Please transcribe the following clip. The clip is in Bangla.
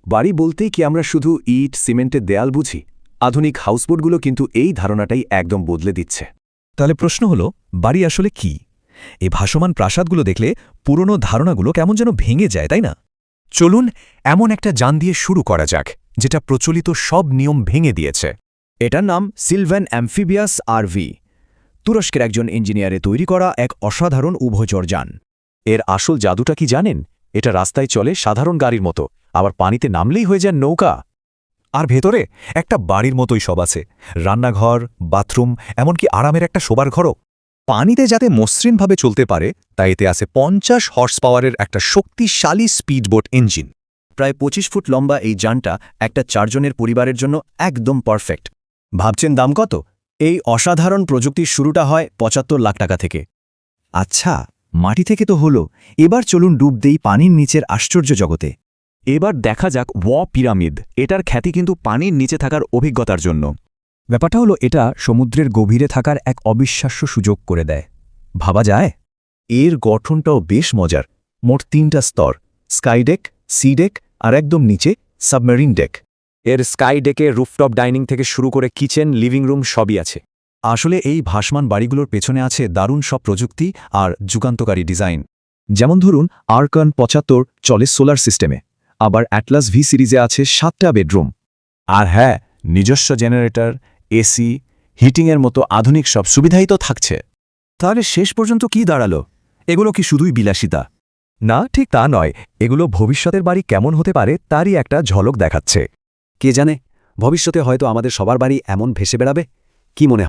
বাড়ি বলতেই কি আমরা শুধু ইট সিমেন্টের দেয়াল বুঝি? আধুনিক হাউসবোটগুলো কিন্তু এই ধারণাটাই একদম বদলে দিচ্ছে। তাহলে প্রশ্ন হল, বাড়ি আসলে কি? এই ভাসমান প্রাসাদগুলো দেখলে পুরনো ধারণাগুলো কেমন যেন ভেঙে যায়, তাই না? চলুন এমন একটা যান দিয়ে শুরু করা যাক যেটা প্রচলিত সব নিয়ম ভেঙে দিয়েছে। এটার নাম সিলভ্যান অ্যাম্ফিবিয়াস আরভি। তুরস্কের একজন ইঞ্জিনিয়ারে তৈরি করা এক অসাধারণ উভচর যান। এর আসল জাদুটা কি জানেন? এটা রাস্তায় চলে সাধারণ গাড়ির মতো, আবার পানিতে নামলেই হয়ে যায় নৌকা। আর ভেতরে একটা বাড়ির মতোই সব আছে, রান্নাঘর, বাথরুম, এমনকি আরামের একটা শোবার ঘরও। পানিতে যাতে মসৃণভাবে চলতে পারে তাই এতে আছে 50 হর্স পাওয়ারের একটা শক্তিশালী স্পিডবোট ইঞ্জিন। প্রায় 25 ফুট লম্বা এই যানটা একটা 4 জনের পরিবারের জন্য একদম পারফেক্ট। ভাবছেন দাম কত? এই অসাধারণ প্রযুক্তির শুরুটা হয় 75 লাখ টাকা থেকে। আচ্ছা, মাটি থেকে তো হলো, এবার চলুন ডুব দেই পানির নিচের আশ্চর্য জগতে। এবার দেখা যাক পিরামিড। এটার খ্যাতি কিন্তু পানির নিচে থাকার অভিজ্ঞতার জন্য। ব্যাপারটা হলো, এটা সমুদ্রের গভীরে থাকার এক অবিশ্বাস্য সুযোগ করে দেয়। ভাবা যায়? এর গঠনটাও বেশ মজার। মোট 3টা স্তর, স্কাইডেক, সিডেক আর একদম নিচে সাবমেরিন ডেক। এর স্কাই ডেকে রুফটপ ডাইনিং থেকে শুরু করে কিচেন, লিভিং রুম সবই আছে। আসলে এই ভাসমান বাড়িগুলোর পেছনে আছে দারুণ সব প্রযুক্তি আর যুগান্তকারী ডিজাইন। যেমন ধরুন আরকান 75 চলে সোলার সিস্টেমে, আবার অ্যাটলাস ভি সিরিজে আছে 7টা বেডরুম। আর হ্যাঁ, নিজস্ব জেনারেটর, এসি, হিটিংয়ের মতো আধুনিক সব সুবিধাই তো থাকছে। তাহলে শেষ পর্যন্ত কি দাঁড়ালো? এগুলো কি শুধুই বিলাসিতা? না, ঠিক তা নয়। এগুলো ভবিষ্যতের বাড়ি কেমন হতে পারে তারই একটা ঝলক দেখাচ্ছে। কে জানে, ভবিষ্যতে হয়তো আমাদের সবার বাড়ি এমন ভেসে বেড়াবে। কি মনে হয়?